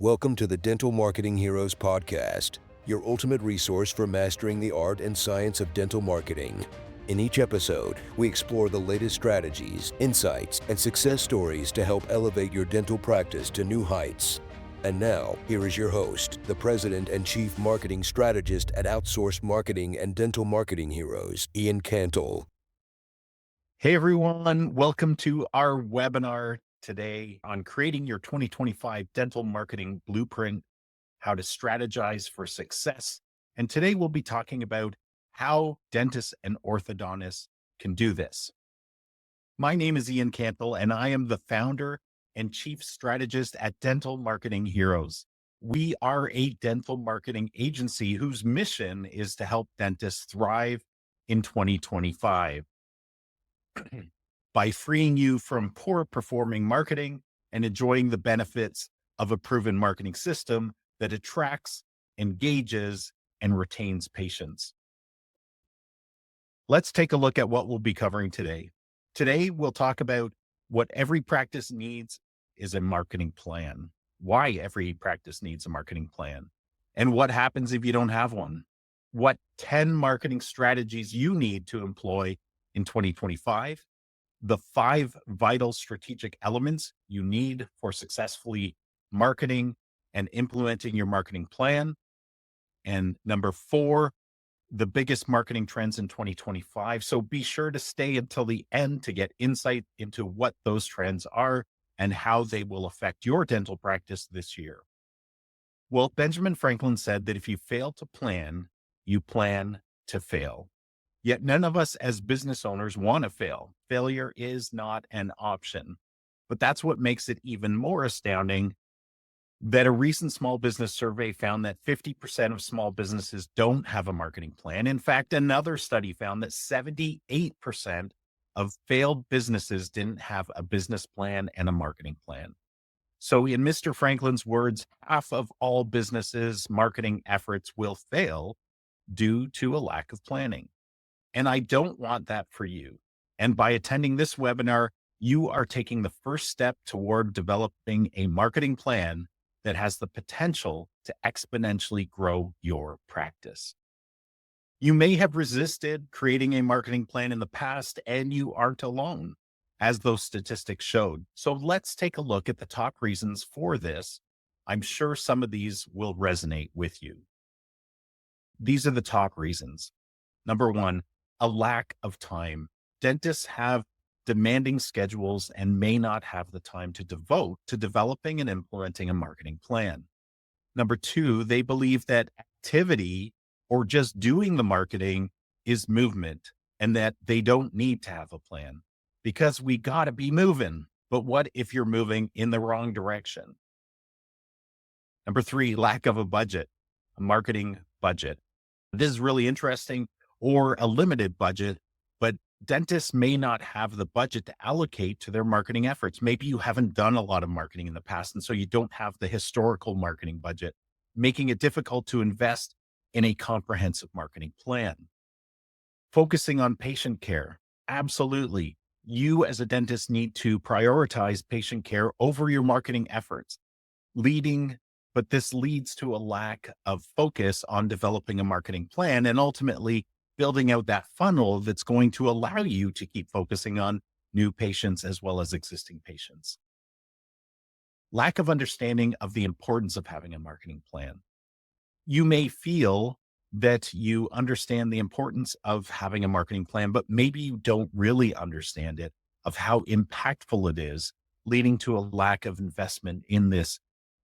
Welcome to the Dental Marketing Heroes podcast, your ultimate resource for mastering the art and science of dental marketing. In each episode, we explore the latest strategies, insights, and success stories to help elevate your dental practice to new heights. And now, here is your host, the President and Chief Marketing Strategist at Outsourced Marketing and Dental Marketing Heroes, Ian Cantle. Hey everyone, welcome to our webinar today on creating your 2025 dental marketing blueprint, how to strategize for success. And today we'll be talking about how dentists and orthodontists can do this. My name is Ian Cantle, and I am the founder and chief strategist at Dental Marketing Heroes. We are a dental marketing agency whose mission is to help dentists thrive in 2025. By freeing you from poor performing marketing and enjoying the benefits of a proven marketing system that attracts, engages, and retains patients. Let's take a look at what we'll be covering today. Today, we'll talk about what every practice needs is a marketing plan, why every practice needs a marketing plan, and what happens if you don't have one, what 10 marketing strategies you need to employ in 2025, the 5 vital strategic elements you need for successfully marketing and implementing your marketing plan. And number 4, the biggest marketing trends in 2025. So be sure to stay until the end to get insight into what those trends are and how they will affect your dental practice this year. Well, Benjamin Franklin said that if you fail to plan, you plan to fail. Yet none of us as business owners want to fail. Failure is not an option. But that's what makes it even more astounding that a recent small business survey found that 50% of small businesses don't have a marketing plan. In fact, another study found that 78% of failed businesses didn't have a business plan and a marketing plan. So in Mr. Franklin's words, half of all businesses' marketing efforts will fail due to a lack of planning. And I don't want that for you. And by attending this webinar, you are taking the first step toward developing a marketing plan that has the potential to exponentially grow your practice. You may have resisted creating a marketing plan in the past, and you aren't alone, as those statistics showed. So let's take a look at the top reasons for this. I'm sure some of these will resonate with you. These are the top reasons. Number 1, a lack of time. Dentists have demanding schedules and may not have the time to devote to developing and implementing a marketing plan. Number 2, they believe that activity or just doing the marketing is movement and that they don't need to have a plan because we got to be moving. But what if you're moving in the wrong direction? Number 3, lack of a budget, a marketing budget. This is really interesting. Or a limited budget, but dentists may not have the budget to allocate to their marketing efforts. Maybe you haven't done a lot of marketing in the past, and so you don't have the historical marketing budget, making it difficult to invest in a comprehensive marketing plan. Focusing on patient care. Absolutely. You as a dentist need to prioritize patient care over your marketing efforts, but this leads to a lack of focus on developing a marketing plan and ultimately building out that funnel that's going to allow you to keep focusing on new patients as well as existing patients. Lack of understanding of the importance of having a marketing plan. You may feel that you understand the importance of having a marketing plan, but maybe you don't really understand it, of how impactful it is, leading to a lack of investment in this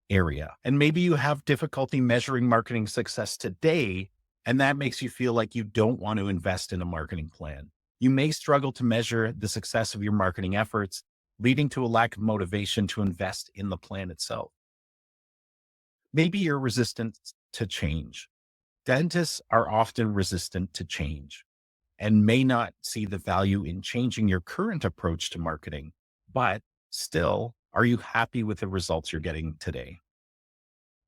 area. And maybe you have difficulty measuring marketing success today, and that makes you feel like you don't want to invest in a marketing plan. You may struggle to measure the success of your marketing efforts, leading to a lack of motivation to invest in the plan itself. Maybe you're resistant to change. Dentists are often resistant to change and may not see the value in changing your current approach to marketing, but still, are you happy with the results you're getting today?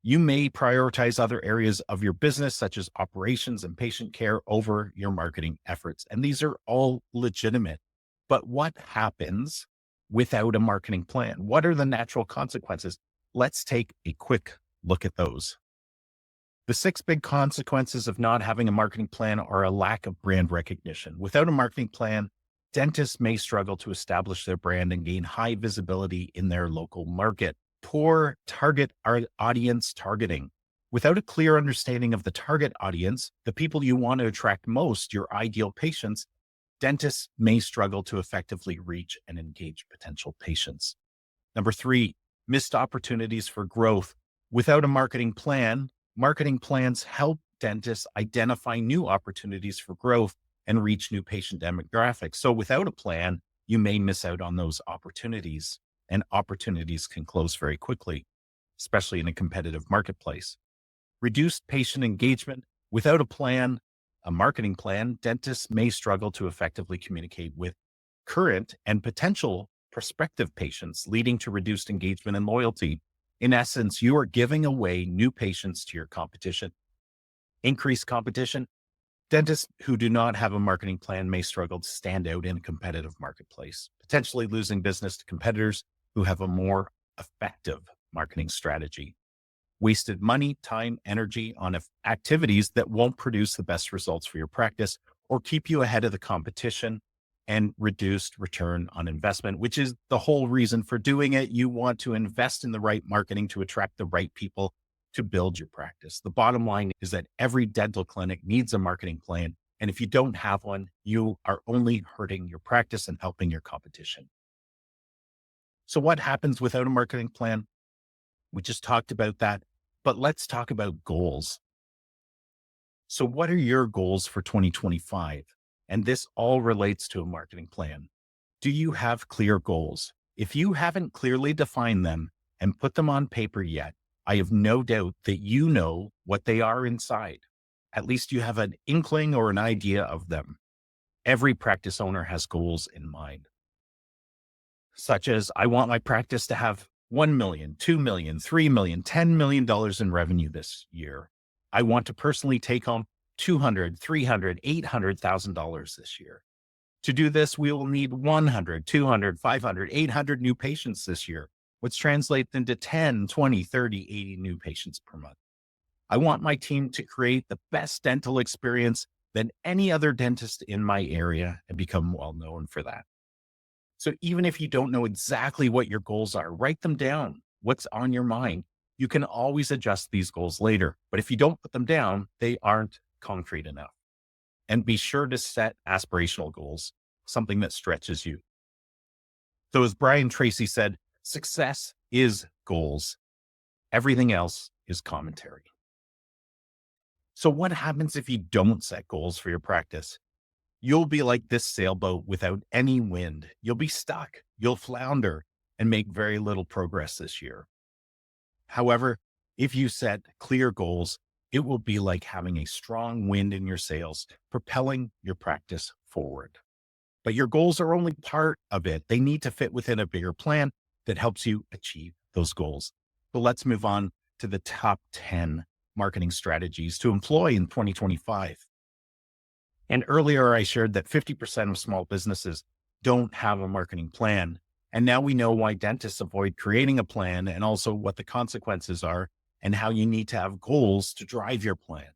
You may prioritize other areas of your business, such as operations and patient care, over your marketing efforts. And these are all legitimate. But what happens without a marketing plan? What are the natural consequences? Let's take a quick look at those. The 6 big consequences of not having a marketing plan are a lack of brand recognition. Without a marketing plan, dentists may struggle to establish their brand and gain high visibility in their local market. Poor target audience targeting. Without a clear understanding of the target audience, the people you want to attract most, your ideal patients, dentists may struggle to effectively reach and engage potential patients. Number 3, missed opportunities for growth. Without a marketing plan, marketing plans help dentists identify new opportunities for growth and reach new patient demographics. So without a plan, you may miss out on those opportunities, and opportunities can close very quickly, especially in a competitive marketplace. Reduced patient engagement. Without a plan, a marketing plan, dentists may struggle to effectively communicate with current and potential prospective patients, leading to reduced engagement and loyalty. In essence, you are giving away new patients to your competition. Increased competition. Dentists who do not have a marketing plan may struggle to stand out in a competitive marketplace, potentially losing business to competitors who have a more effective marketing strategy. Wasted money, time, energy on activities that won't produce the best results for your practice or keep you ahead of the competition, and reduced return on investment, which is the whole reason for doing it. You want to invest in the right marketing to attract the right people to build your practice. The bottom line is that every dental clinic needs a marketing plan. And if you don't have one, you are only hurting your practice and helping your competition. So what happens without a marketing plan? We just talked about that, but let's talk about goals. So what are your goals for 2025? And this all relates to a marketing plan. Do you have clear goals? If you haven't clearly defined them and put them on paper yet, I have no doubt that you know what they are inside. At least you have an inkling or an idea of them. Every practice owner has goals in mind, such as I want my practice to have $1 million, $2 million, $3 million, $10 million in revenue this year. I want to personally take home $200,000, $300,000, $800,000 this year. To do this, we will need 100, 200, 500, 800 new patients this year, which translates into 10, 20, 30, 80 new patients per month. I want my team to create the best dental experience than any other dentist in my area and become well known for that. So even if you don't know exactly what your goals are, write them down. What's on your mind? You can always adjust these goals later, but if you don't put them down, they aren't concrete enough. And be sure to set aspirational goals, something that stretches you. So as Brian Tracy said, success is goals. Everything else is commentary. So what happens if you don't set goals for your practice? You'll be like this sailboat without any wind. You'll be stuck, you'll flounder, and make very little progress this year. However, if you set clear goals, it will be like having a strong wind in your sails, propelling your practice forward. But your goals are only part of it. They need to fit within a bigger plan that helps you achieve those goals. So let's move on to the top 10 marketing strategies to employ in 2025. And earlier I shared that 50% of small businesses don't have a marketing plan. And now we know why dentists avoid creating a plan, and also what the consequences are and how you need to have goals to drive your plan.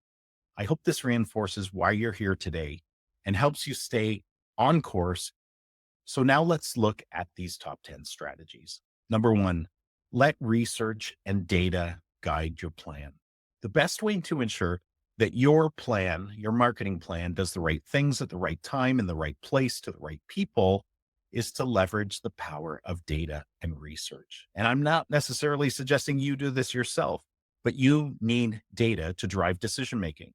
I hope this reinforces why you're here today and helps you stay on course. So now let's look at these top 10 strategies. Number 1, let research and data guide your plan. The best way to ensure that your plan, your marketing plan, does the right things at the right time, in the right place, to the right people, is to leverage the power of data and research. And I'm not necessarily suggesting you do this yourself, but you need data to drive decision-making.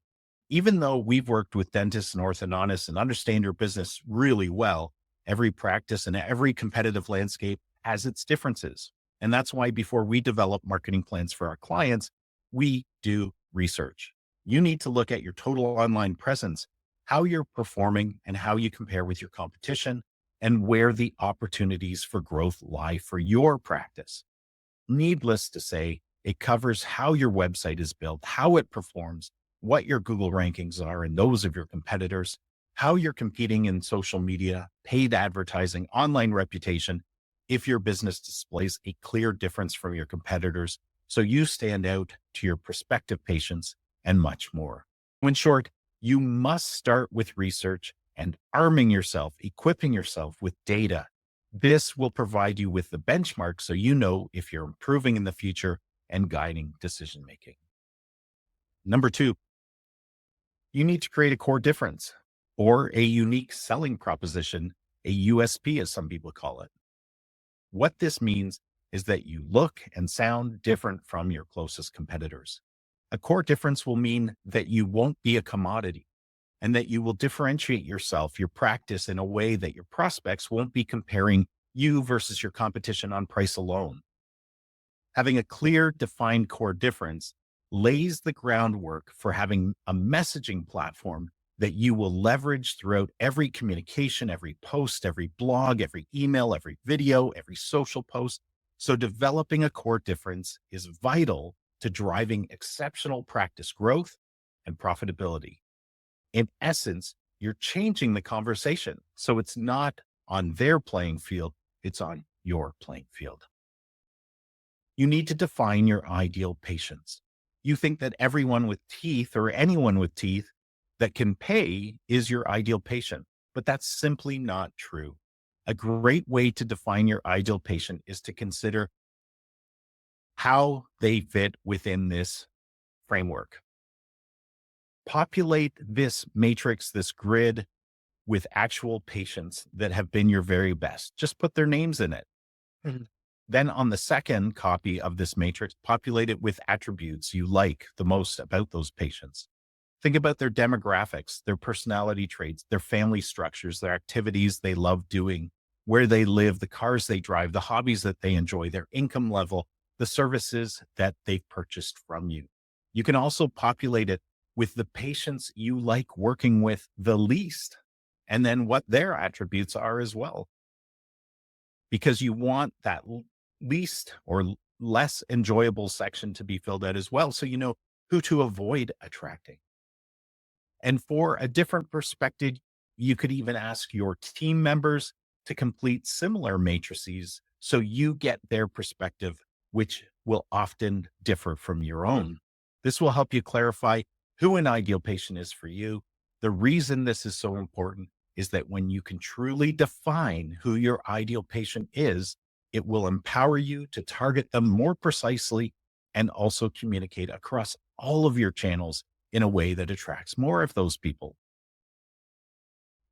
Even though we've worked with dentists and orthodontists and understand your business really well, every practice and every competitive landscape has its differences. And that's why before we develop marketing plans for our clients, we do research. You need to look at your total online presence, how you're performing and how you compare with your competition, and where the opportunities for growth lie for your practice. Needless to say, it covers how your website is built, how it performs, what your Google rankings are and those of your competitors, how you're competing in social media, paid advertising, online reputation, if your business displays a clear difference from your competitors, so you stand out to your prospective patients, and much more. In short, you must start with research and arming yourself, equipping yourself with data. This will provide you with the benchmark so you know if you're improving in the future and guiding decision making. Number two, you need to create a core difference or a unique selling proposition, a USP, as some people call it. What this means is that you look and sound different from your closest competitors. A core difference will mean that you won't be a commodity and that you will differentiate yourself, your practice, in a way that your prospects won't be comparing you versus your competition on price alone. Having a clear, defined core difference lays the groundwork for having a messaging platform that you will leverage throughout every communication, every post, every blog, every email, every video, every social post. So developing a core difference is vital to driving exceptional practice growth and profitability. In essence, you're changing the conversation. So it's not on their playing field, it's on your playing field. You need to define your ideal patients. You think that everyone with teeth or anyone with teeth that can pay is your ideal patient, but that's simply not true. A great way to define your ideal patient is to consider how they fit within this framework. Populate this matrix, this grid, with actual patients that have been your very best. Just put their names in it. Then on the second copy of this matrix, populate it with attributes you like the most about those patients. Think about their demographics, their personality traits, their family structures, their activities they love doing, where they live, the cars they drive, the hobbies that they enjoy, their income level, the services that they've purchased from you. You can also populate it with the patients you like working with the least, and then what their attributes are as well. Because you want that least or less enjoyable section to be filled out as well, so you know who to avoid attracting. And for a different perspective, you could even ask your team members to complete similar matrices so you get their perspective, which will often differ from your own. This will help you clarify who an ideal patient is for you. The reason this is so important is that when you can truly define who your ideal patient is, it will empower you to target them more precisely and also communicate across all of your channels in a way that attracts more of those people.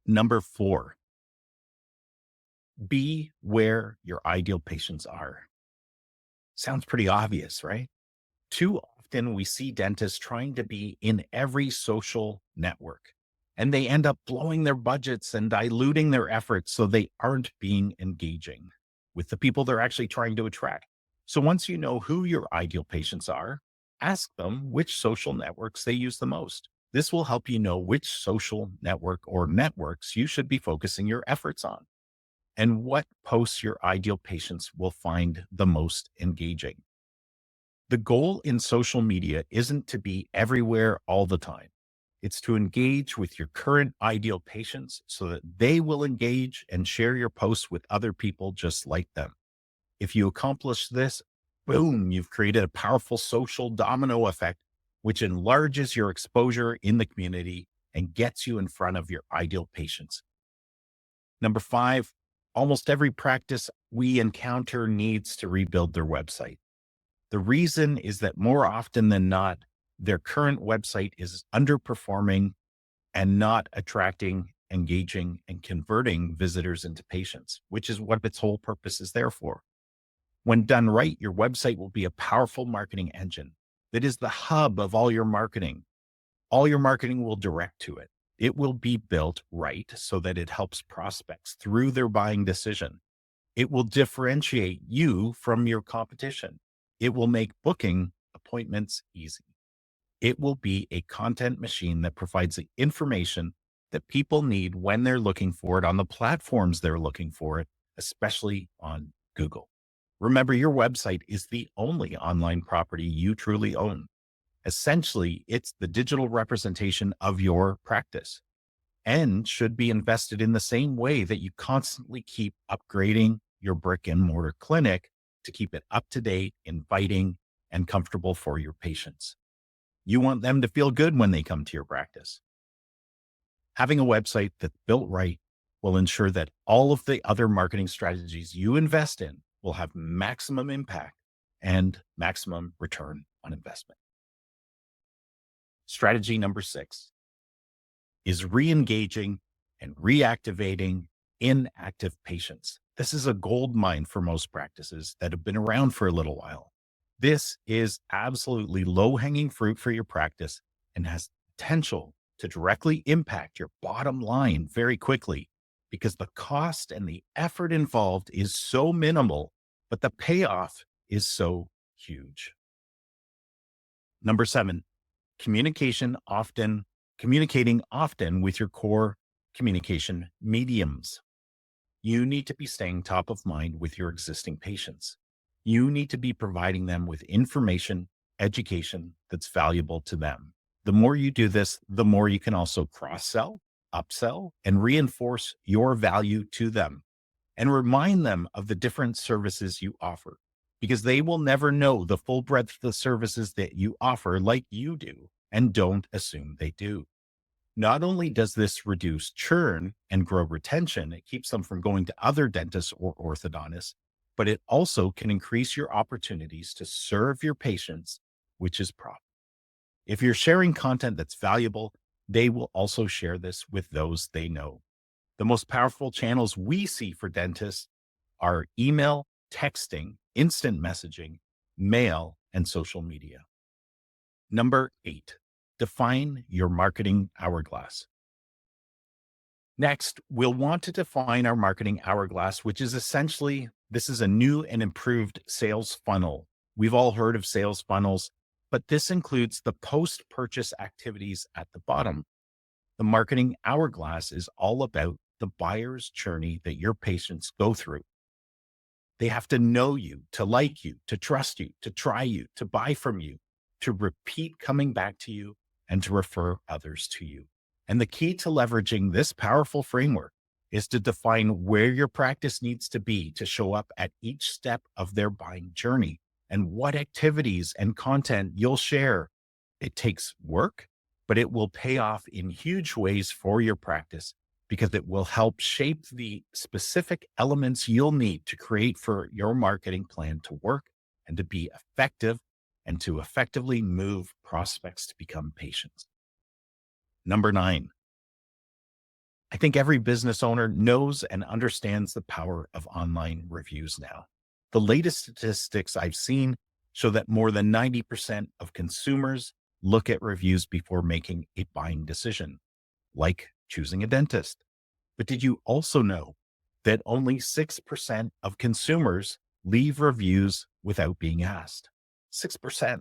Number 4, be where your ideal patients are. Sounds pretty obvious, right? Too often we see dentists trying to be in every social network, and they end up blowing their budgets and diluting their efforts so they aren't being engaging with the people they're actually trying to attract. So once you know who your ideal patients are, ask them which social networks they use the most. This will help you know which social network or networks you should be focusing your efforts on and what posts your ideal patients will find the most engaging. The goal in social media isn't to be everywhere all the time. It's to engage with your current ideal patients so that they will engage and share your posts with other people just like them. If you accomplish this, boom, you've created a powerful social domino effect, which enlarges your exposure in the community and gets you in front of your ideal patients. Number 5, almost every practice we encounter needs to rebuild their website. The reason is that more often than not, their current website is underperforming and not attracting, engaging, and converting visitors into patients, which is what its whole purpose is there for. When done right, your website will be a powerful marketing engine that is the hub of all your marketing. All your marketing will direct to it. It will be built right so that it helps prospects through their buying decision. It will differentiate you from your competition. It will make booking appointments easy. It will be a content machine that provides the information that people need when they're looking for it on the platforms they're looking for it, especially on Google. Remember, your website is the only online property you truly own. Essentially, it's the digital representation of your practice and should be invested in the same way that you constantly keep upgrading your brick and mortar clinic to keep it up to date, inviting, and comfortable for your patients. You want them to feel good when they come to your practice. Having a website that's built right will ensure that all of the other marketing strategies you invest in will have maximum impact and maximum return on investment. Strategy number 6 is re-engaging and reactivating inactive patients. This is a gold mine for most practices that have been around for a little while. This is absolutely low-hanging fruit for your practice and has potential to directly impact your bottom line very quickly because the cost and the effort involved is so minimal, but the payoff is so huge. Number 7, communicating often with your core communication mediums. You need to be staying top of mind with your existing patients. You need to be providing them with information, education that's valuable to them. The more you do this, the more you can also cross-sell, upsell, and reinforce your value to them and remind them of the different services you offer because they will never know the full breadth of the services that you offer like you do, and don't assume they do. Not only does this reduce churn and grow retention, it keeps them from going to other dentists or orthodontists, but it also can increase your opportunities to serve your patients, which is profit. If you're sharing content that's valuable, they will also share this with those they know. The most powerful channels we see for dentists are email, texting, instant messaging, mail, and social media. Number 8, define your marketing hourglass. Next, we'll want to define our marketing hourglass, which is essentially, this is a new and improved sales funnel. We've all heard of sales funnels, but this includes the post-purchase activities at the bottom. The marketing hourglass is all about the buyer's journey that your patients go through. They have to know you, to like you, to trust you, to try you, to buy from you, to repeat coming back to you, and to refer others to you. And the key to leveraging this powerful framework is to define where your practice needs to be to show up at each step of their buying journey and what activities and content you'll share. It takes work, but it will pay off in huge ways for your practice because it will help shape the specific elements you'll need to create for your marketing plan to work and to be effective and to effectively move prospects to become patients. Number 9, I think every business owner knows and understands the power of online reviews now. The latest statistics I've seen show that more than 90% of consumers look at reviews before making a buying decision, like choosing a dentist. But did you also know that only 6% of consumers leave reviews without being asked? 6%.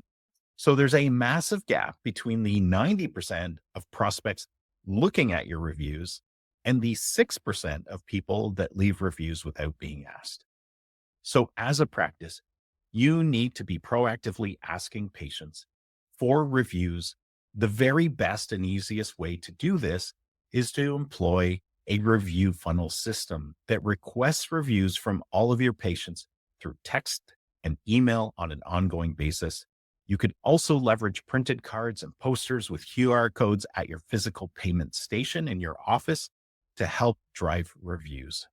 So there's a massive gap between the 90% of prospects looking at your reviews and the 6% of people that leave reviews without being asked. So as a practice, you need to be proactively asking patients for reviews. The very best and easiest way to do this is to employ a review funnel system that requests reviews from all of your patients through text and email on an ongoing basis. You could also leverage printed cards and posters with QR codes at your physical payment station in your office to help drive reviews.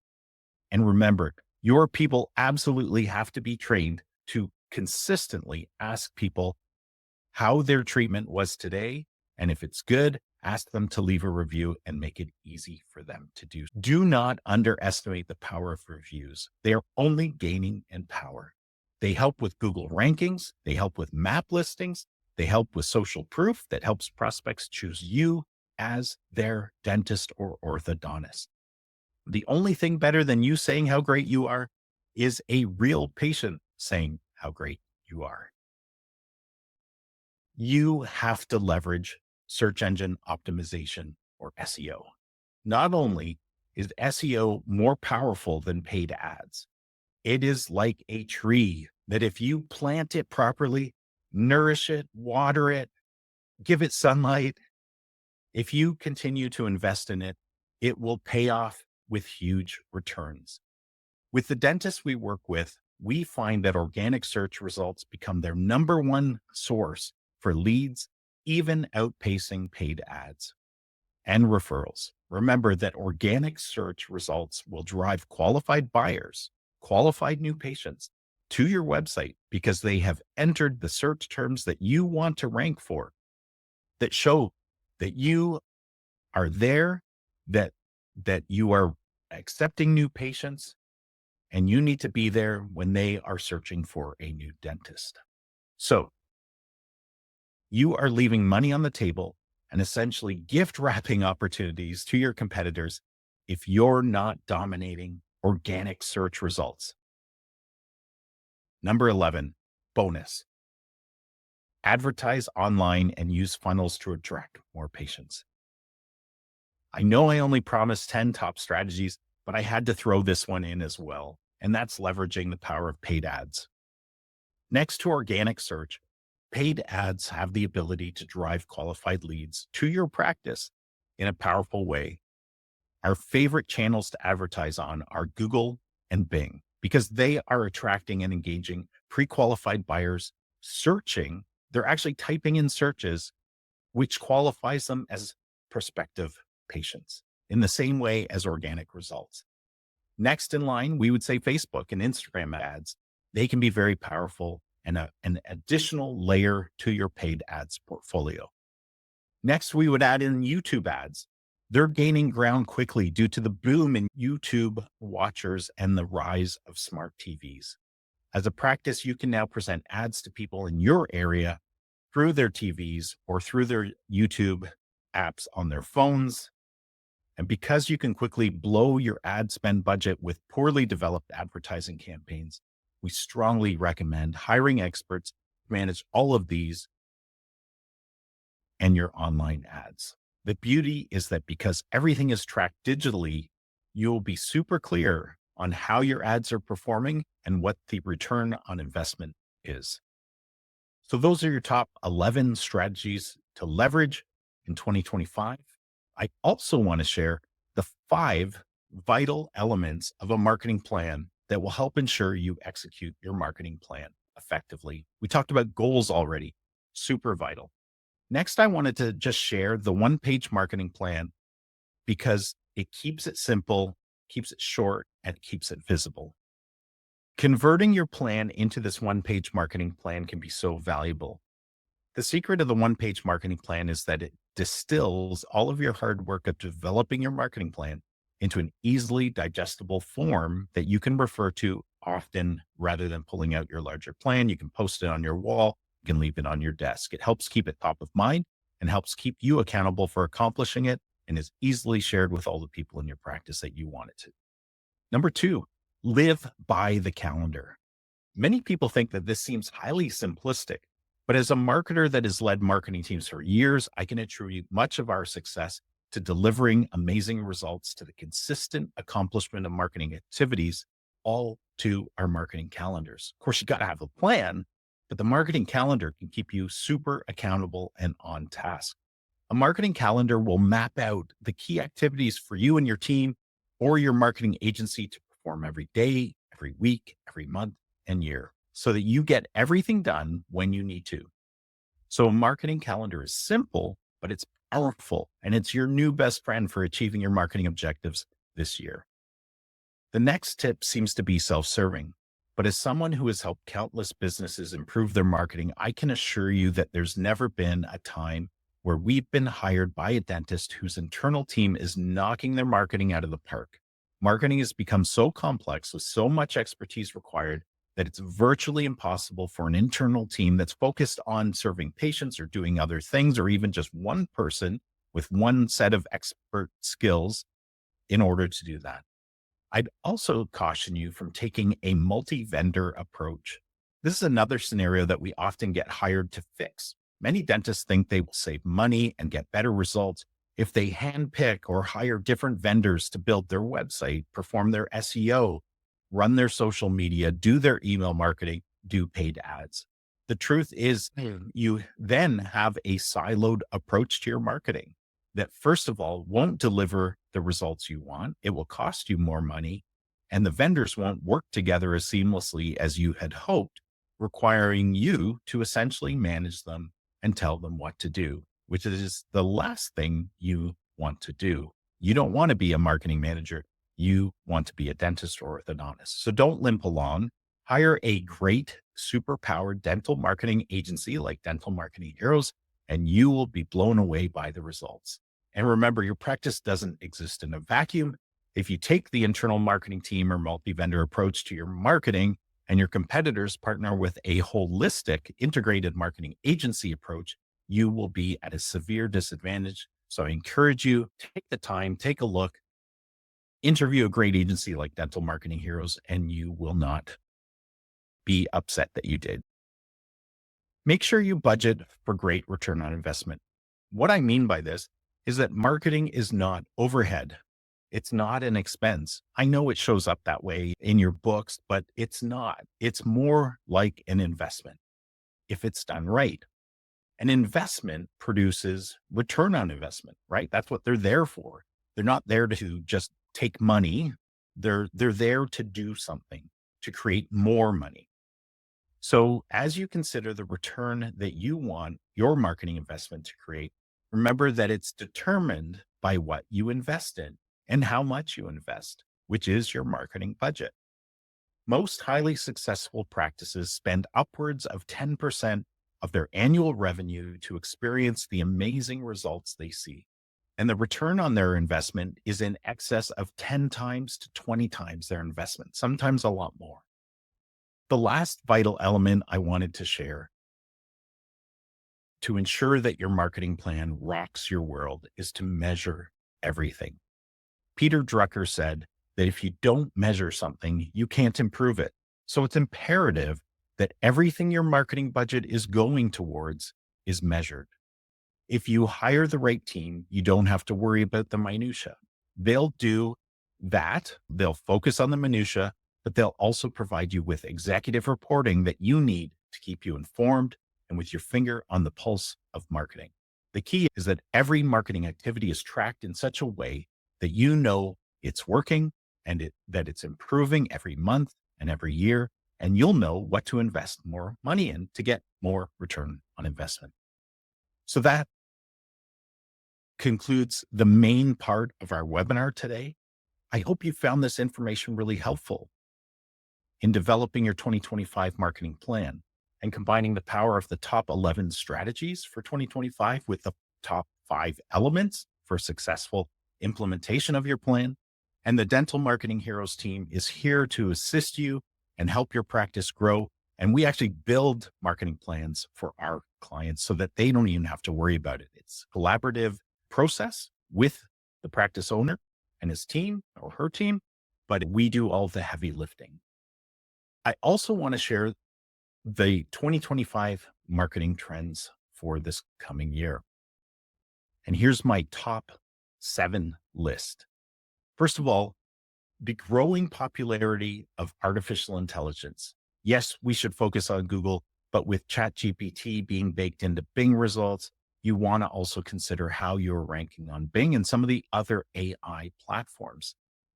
And remember, your people absolutely have to be trained to consistently ask people how their treatment was today. And if it's good, ask them to leave a review and make it easy for them to do. Do not underestimate the power of reviews. They are only gaining in power. They help with Google rankings. They help with map listings. They help with social proof that helps prospects choose you as their dentist or orthodontist. The only thing better than you saying how great you are is a real patient saying how great you are. You have to leverage search engine optimization, or SEO. Not only is SEO more powerful than paid ads, it is like a tree that if you plant it properly, nourish it, water it, give it sunlight, if you continue to invest in it, it will pay off with huge returns. With the dentists we work with, we find that organic search results become their number one source for leads, even outpacing paid ads and referrals. Remember that organic search results will drive qualified buyers, qualified new patients to your website because they have entered the search terms that you want to rank for, that show that you are there, that you are accepting new patients, and you need to be there when they are searching for a new dentist. So you are leaving money on the table and essentially gift wrapping opportunities to your competitors if you're not dominating organic search results. Number 11, bonus. Advertise online and use funnels to attract more patients. I know I only promised 10 top strategies, but I had to throw this one in as well, and that's leveraging the power of paid ads. Next to organic search, paid ads have the ability to drive qualified leads to your practice in a powerful way. Our favorite channels to advertise on are Google and Bing because they are attracting and engaging pre-qualified buyers searching. They're actually typing in searches, which qualifies them as prospective patients in the same way as organic results. Next in line, we would say Facebook and Instagram ads. They can be very powerful and an additional layer to your paid ads portfolio. Next, we would add in YouTube ads. They're gaining ground quickly due to the boom in YouTube watchers and the rise of smart TVs. As a practice, you can now present ads to people in your area through their TVs or through their YouTube apps on their phones. And because you can quickly blow your ad spend budget with poorly developed advertising campaigns, we strongly recommend hiring experts to manage all of these and your online ads. The beauty is that because everything is tracked digitally, you'll be super clear on how your ads are performing and what the return on investment is. So those are your top 11 strategies to leverage in 2025. I also want to share the 5 vital elements of a marketing plan that will help ensure you execute your marketing plan effectively. We talked about goals already, super vital. Next, I wanted to just share the one-page marketing plan because it keeps it simple, keeps it short, and keeps it visible. Converting your plan into this one-page marketing plan can be so valuable. The secret of the one-page marketing plan is that it distills all of your hard work of developing your marketing plan into an easily digestible form that you can refer to often rather than pulling out your larger plan. You can post it on your wall. You can leave it on your desk. It helps keep it top of mind and helps keep you accountable for accomplishing it and is easily shared with all the people in your practice that you want it to. Number 2, live by the calendar. Many people think that this seems highly simplistic, but as a marketer that has led marketing teams for years, I can attribute much of our success to delivering amazing results, to the consistent accomplishment of marketing activities, all to our marketing calendars. Of course, you got to have a plan, but the marketing calendar can keep you super accountable and on task. A marketing calendar will map out the key activities for you and your team or your marketing agency to perform every day, every week, every month, and year so that you get everything done when you need to. So a marketing calendar is simple, but it's powerful, and it's your new best friend for achieving your marketing objectives this year. The next tip seems to be self-serving, but as someone who has helped countless businesses improve their marketing, I can assure you that there's never been a time where we've been hired by a dentist whose internal team is knocking their marketing out of the park. Marketing has become so complex with so much expertise required that it's virtually impossible for an internal team that's focused on serving patients or doing other things, or even just one person with one set of expert skills in order to do that. I'd also caution you from taking a multi-vendor approach. This is another scenario that we often get hired to fix. Many dentists think they will save money and get better results if they handpick or hire different vendors to build their website, perform their SEO, run their social media, do their email marketing, do paid ads. The truth is, you then have a siloed approach to your marketing that, first of all, won't deliver the results you want. It will cost you more money, and the vendors won't work together as seamlessly as you had hoped, requiring you to essentially manage them and tell them what to do, which is the last thing you want to do. You don't want to be a marketing manager. You want to be a dentist or orthodontist. So don't limp along. Hire a great, super powered dental marketing agency like Dental Marketing Heroes, and you will be blown away by the results. And remember, your practice doesn't exist in a vacuum. If you take the internal marketing team or multi-vendor approach to your marketing and your competitors partner with a holistic integrated marketing agency approach, you will be at a severe disadvantage. So I encourage you, take the time, take a look, interview a great agency like Dental Marketing Heroes, and you will not be upset that you did. Make sure you budget for great return on investment. What I mean by this is that marketing is not overhead. It's not an expense. I know it shows up that way in your books, but it's not. It's more like an investment if it's done right. An investment produces return on investment, right? That's what they're there for. They're not there to just take money. They're there to do something, to create more money. So as you consider the return that you want your marketing investment to create, remember that it's determined by what you invest in and how much you invest, which is your marketing budget. Most highly successful practices spend upwards of 10% of their annual revenue to experience the amazing results they see. And the return on their investment is in excess of 10 times to 20 times their investment, sometimes a lot more. The last vital element I wanted to share to ensure that your marketing plan rocks your world is to measure everything. Peter Drucker said that if you don't measure something, you can't improve it. So it's imperative that everything your marketing budget is going towards is measured. If you hire the right team, you don't have to worry about the minutia. They'll do that. They'll focus on the minutia, but they'll also provide you with executive reporting that you need to keep you informed and with your finger on the pulse of marketing. The key is that every marketing activity is tracked in such a way that you know it's working and that it's improving every month and every year, and you'll know what to invest more money in to get more return on investment. So that concludes the main part of our webinar today. I hope you found this information really helpful in developing your 2025 marketing plan and combining the power of the top 11 strategies for 2025 with the top 5 elements for successful implementation of your plan. And the Dental Marketing Heroes team is here to assist you and help your practice grow. And we actually build marketing plans for our clients so that they don't even have to worry about it. It's a collaborative process with the practice owner and his team or her team, but we do all the heavy lifting. I also want to share the 2025 marketing trends for this coming year. And here's my top 7 list. First of all, the growing popularity of artificial intelligence. Yes, we should focus on Google, but with ChatGPT being baked into Bing results, you want to also consider how you're ranking on Bing and some of the other AI platforms.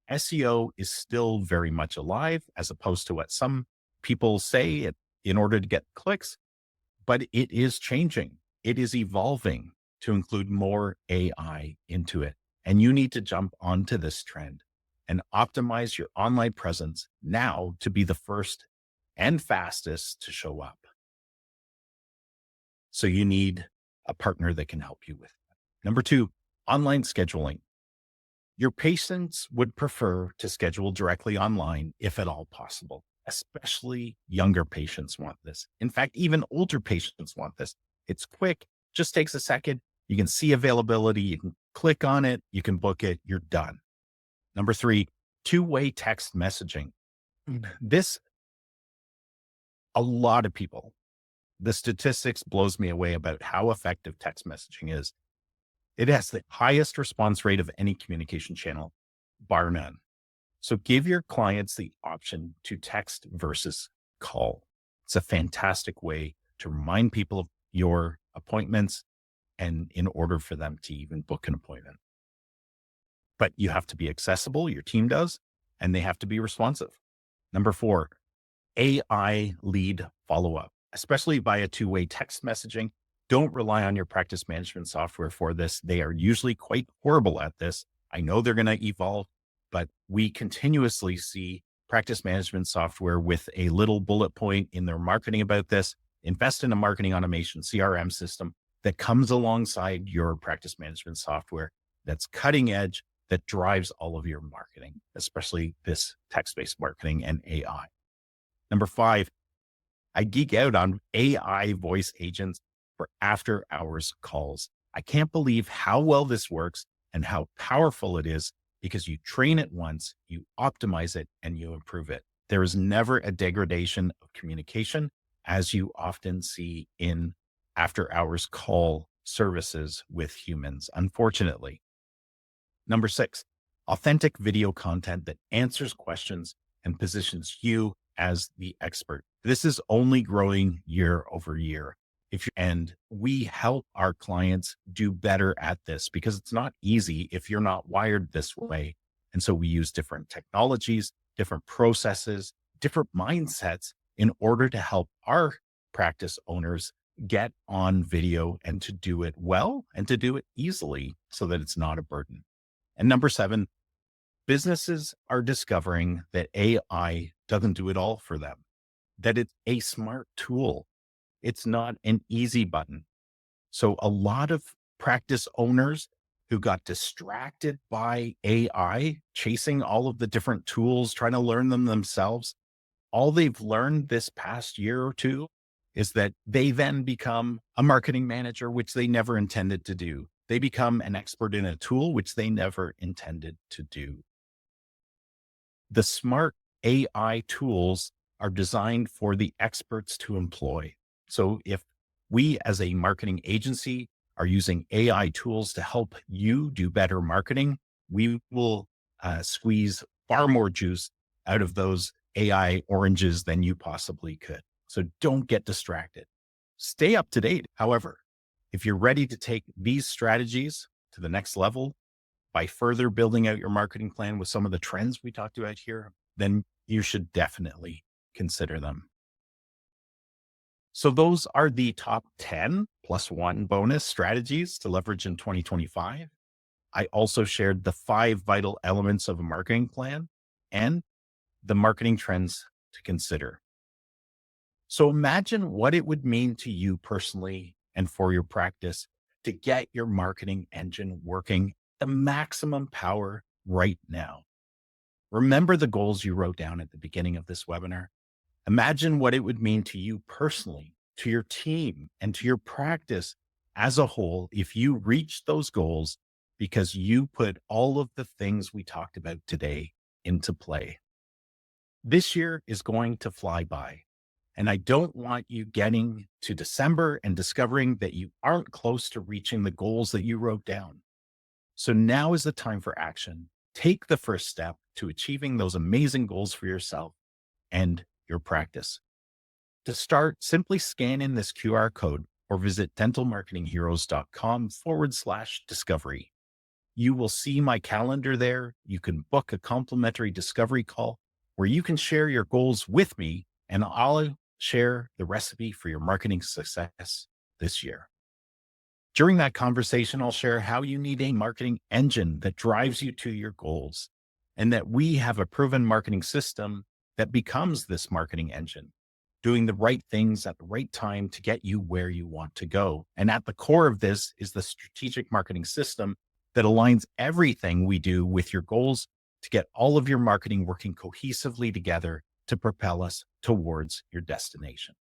SEO is still very much alive, as opposed to what some people say in order to get clicks, but it is changing. It is evolving to include more AI into it. And you need to jump onto this trend and optimize your online presence now to be the first and fastest to show up. So you need a partner that can help you with that. Number 2, online scheduling. Your patients would prefer to schedule directly online if at all possible. Especially younger patients want this. In fact, even older patients want this. It's quick, just takes a second. You can see availability, you can click on it, you can book it, you're done. Number 3, two-way text messaging. A lot of people, the statistics blows me away about how effective text messaging is. It has the highest response rate of any communication channel, bar none. So give your clients the option to text versus call. It's a fantastic way to remind people of your appointments and in order for them to even book an appointment. But you have to be accessible, your team does, and they have to be responsive. Number 4, AI lead follow-up, especially via two-way text messaging. Don't rely on your practice management software for this. They are usually quite horrible at this. I know they're going to evolve, but we continuously see practice management software with a little bullet point in their marketing about this. Invest in a marketing automation CRM system that comes alongside your practice management software that's cutting edge, that drives all of your marketing, especially this text-based marketing and AI. Number 5, I geek out on AI voice agents for after hours calls. I can't believe how well this works and how powerful it is, because you train it once, you optimize it, and you improve it. There is never a degradation of communication, as you often see in after hours call services with humans, unfortunately. Number 6, authentic video content that answers questions and positions you as the expert. This is only growing year over year. And we help our clients do better at this, because it's not easy if you're not wired this way. And so we use different technologies, different processes, different mindsets in order to help our practice owners get on video and to do it well and to do it easily so that it's not a burden. And number 7, businesses are discovering that AI doesn't do it all for them, that it's a smart tool. It's not an easy button. So a lot of practice owners who got distracted by AI, chasing all of the different tools, trying to learn them themselves, all they've learned this past year or two is that they then become a marketing manager, which they never intended to do. They become an expert in a tool, which they never intended to do. The smart AI tools are designed for the experts to employ. So if we as a marketing agency are using AI tools to help you do better marketing, we will squeeze far more juice out of those AI oranges than you possibly could. So don't get distracted. Stay up to date. However, if you're ready to take these strategies to the next level by further building out your marketing plan with some of the trends we talked about here, then you should definitely consider them. So those are the top 10 plus 1 bonus strategies to leverage in 2025. I also shared the 5 vital elements of a marketing plan and the marketing trends to consider. So imagine what it would mean to you personally and for your practice to get your marketing engine working at the maximum power right now. Remember the goals you wrote down at the beginning of this webinar. Imagine what it would mean to you personally, to your team, and to your practice as a whole if you reach those goals because you put all of the things we talked about today into play. This year is going to fly by, and I don't want you getting to December and discovering that you aren't close to reaching the goals that you wrote down. So now is the time for action. Take the first step to achieving those amazing goals for yourself and your practice. To start, simply scan in this QR code or visit dentalmarketingheroes.com/discovery. You will see my calendar there. You can book a complimentary discovery call where you can share your goals with me, and I'll share the recipe for your marketing success this year. During that conversation, I'll share how you need a marketing engine that drives you to your goals, and that we have a proven marketing system that becomes this marketing engine, doing the right things at the right time to get you where you want to go. And at the core of this is the strategic marketing system that aligns everything we do with your goals to get all of your marketing working cohesively together to propel us towards your destination.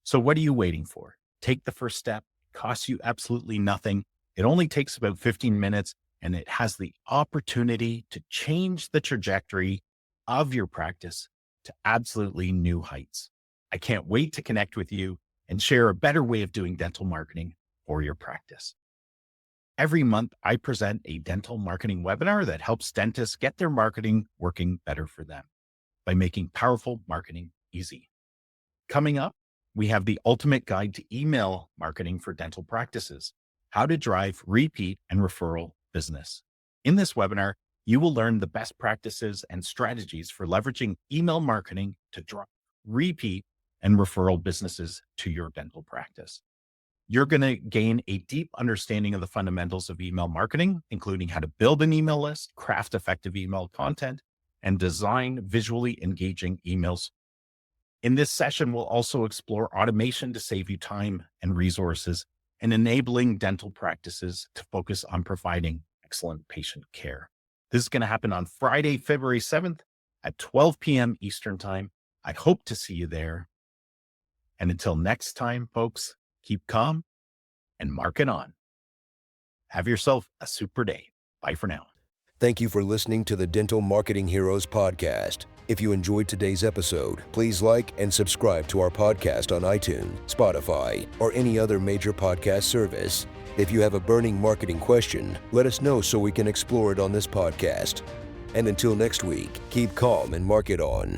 So what are you waiting for? Take the first step. It costs you absolutely nothing. It only takes about 15 minutes, and it has the opportunity to change the trajectory of your practice to absolutely new heights. I can't wait to connect with you and share a better way of doing dental marketing for your practice. Every month, I present a dental marketing webinar that helps dentists get their marketing working better for them by making powerful marketing easy. Coming up, we have the ultimate guide to email marketing for dental practices, how to drive repeat and referral business. In this webinar, You will learn the best practices and strategies for leveraging email marketing to drive repeat and referral businesses to your dental practice. You're going to gain a deep understanding of the fundamentals of email marketing, including how to build an email list, craft effective email content, and design visually engaging emails. In this session, we'll also explore automation to save you time and resources and enabling dental practices to focus on providing excellent patient care. This is going to happen on Friday, February 7th at 12 p.m. Eastern Time. I hope to see you there. And until next time, folks, keep calm and market on. Have yourself a super day. Bye for now. Thank you for listening to the Dental Marketing Heroes podcast. If you enjoyed today's episode, please like and subscribe to our podcast on iTunes, Spotify, or any other major podcast service. If you have a burning marketing question, let us know so we can explore it on this podcast. And until next week, keep calm and market on.